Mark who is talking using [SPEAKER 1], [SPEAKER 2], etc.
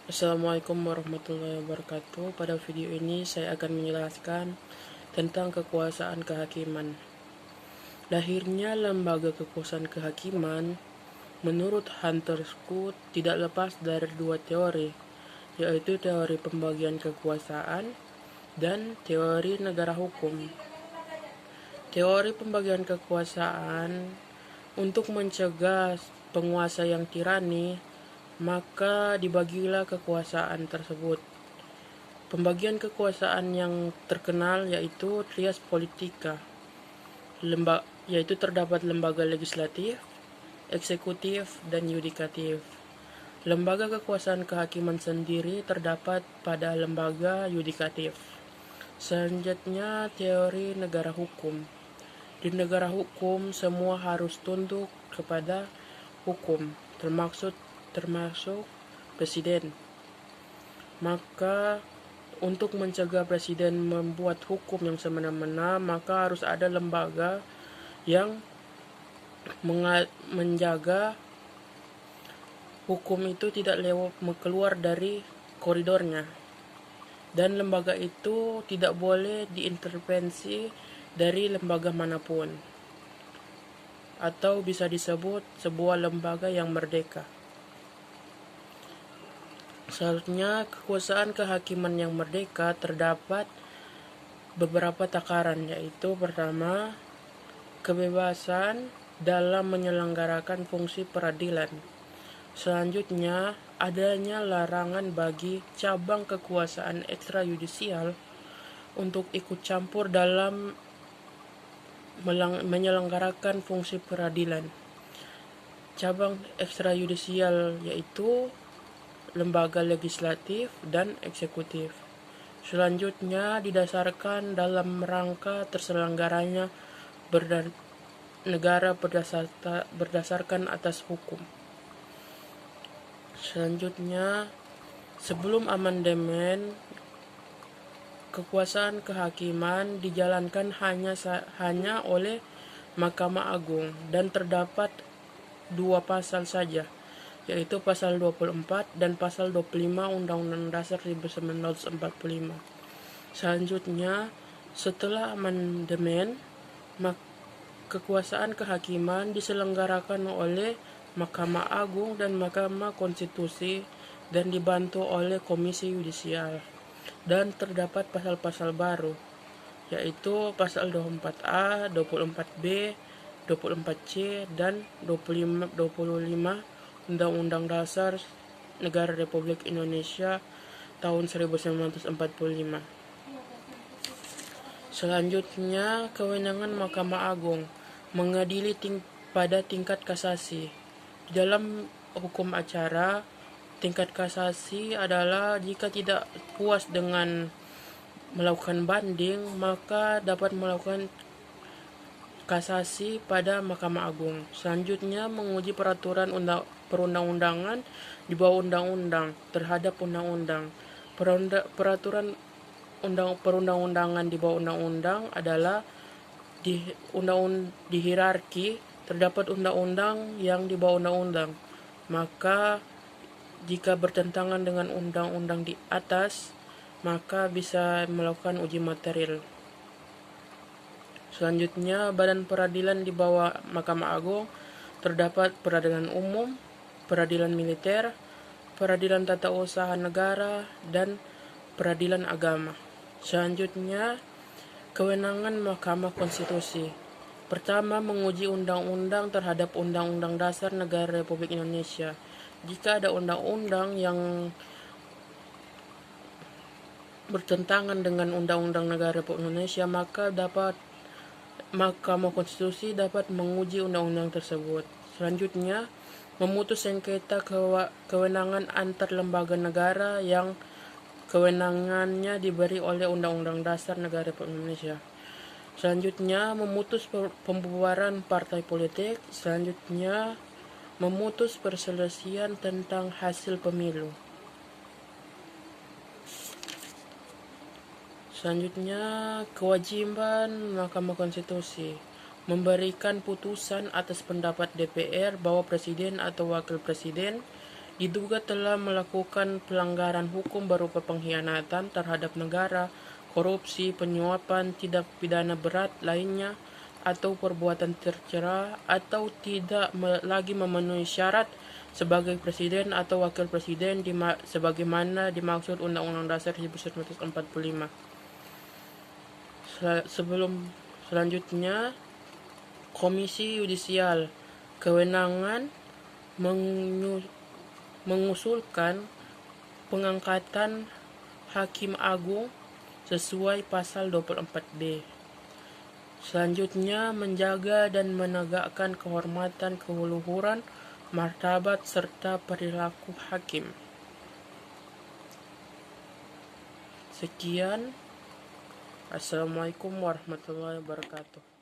[SPEAKER 1] Assalamualaikum warahmatullahi wabarakatuh. Pada video ini saya akan menjelaskan tentang kekuasaan kehakiman. Lahirnya lembaga kekuasaan kehakiman menurut Hunter Scott tidak lepas dari dua teori, yaitu teori pembagian kekuasaan dan teori negara hukum. Teori pembagian kekuasaan untuk mencegah penguasa yang tirani, maka dibagilah kekuasaan tersebut. Pembagian kekuasaan yang terkenal yaitu trias politika, yaitu terdapat lembaga legislatif, eksekutif, dan yudikatif. Lembaga kekuasaan kehakiman sendiri terdapat pada lembaga yudikatif. Selanjutnya, teori negara hukum. Di negara hukum, semua harus tunduk kepada hukum, termasuk presiden. Maka untuk mencegah presiden membuat hukum yang semena-mena, maka harus ada lembaga yang menjaga hukum itu tidak keluar dari koridornya, dan lembaga itu tidak boleh diintervensi dari lembaga manapun, atau bisa disebut sebuah lembaga yang merdeka. Selanjutnya, kekuasaan kehakiman yang merdeka terdapat beberapa takaran, yaitu pertama, kebebasan dalam menyelenggarakan fungsi peradilan. Selanjutnya, adanya larangan bagi cabang kekuasaan ekstrayudisial untuk ikut campur dalam menyelenggarakan fungsi peradilan. Cabang ekstrayudisial yaitu lembaga legislatif dan eksekutif. Selanjutnya didasarkan dalam rangka terselenggaranya negara berdasarkan atas hukum. Selanjutnya, sebelum amandemen, kekuasaan kehakiman dijalankan hanya oleh Mahkamah Agung, dan terdapat dua pasal saja, yaitu pasal 24 dan pasal 25 Undang-Undang Dasar 1945. Selanjutnya, setelah amandemen, kekuasaan kehakiman diselenggarakan oleh Mahkamah Agung dan Mahkamah Konstitusi dan dibantu oleh Komisi Yudisial. Dan terdapat pasal-pasal baru, yaitu pasal 24A, 24B, 24C, dan 25 Undang-Undang Dasar Negara Republik Indonesia tahun 1945. Selanjutnya, kewenangan Mahkamah Agung mengadili pada tingkat kasasi. Dalam hukum acara, tingkat kasasi adalah jika tidak puas dengan melakukan banding, maka dapat melakukan kasasi pada Mahkamah Agung. Selanjutnya, menguji peraturan perundang-undangan di bawah undang-undang terhadap undang-undang. Peraturan perundang-undangan di bawah undang-undang adalah di hierarki, terdapat undang-undang yang di bawah undang-undang. Maka jika bertentangan dengan undang-undang di atas, maka bisa melakukan uji material. Selanjutnya, badan peradilan di bawah Mahkamah Agung terdapat peradilan umum, peradilan militer, peradilan tata usaha negara, dan peradilan agama. Selanjutnya, kewenangan Mahkamah Konstitusi. Pertama, menguji undang-undang terhadap Undang-Undang Dasar Negara Republik Indonesia. Jika ada undang-undang yang bertentangan dengan Undang-Undang Negara Republik Indonesia, maka Mahkamah Konstitusi dapat menguji undang-undang tersebut. Selanjutnya, memutus sengketa kewenangan antar lembaga negara yang kewenangannya diberi oleh Undang-Undang Dasar Negara Republik Indonesia. Selanjutnya, memutus pembubaran partai politik. Selanjutnya, memutus perselisihan tentang hasil pemilu. Selanjutnya, kewajiban Mahkamah Konstitusi memberikan putusan atas pendapat DPR bahwa presiden atau wakil presiden diduga telah melakukan pelanggaran hukum berupa pengkhianatan terhadap negara, korupsi, penyuapan, tindak pidana berat lainnya, atau perbuatan tercela, atau tidak lagi memenuhi syarat sebagai presiden atau wakil presiden sebagaimana dimaksud Undang-Undang Dasar 1945. Selanjutnya, Komisi Yudisial kewenangan mengusulkan pengangkatan Hakim Agung sesuai pasal 24B. Selanjutnya, menjaga dan menegakkan kehormatan, keluhuran, martabat, serta perilaku hakim. Sekian. Assalamualaikum warahmatullahi wabarakatuh.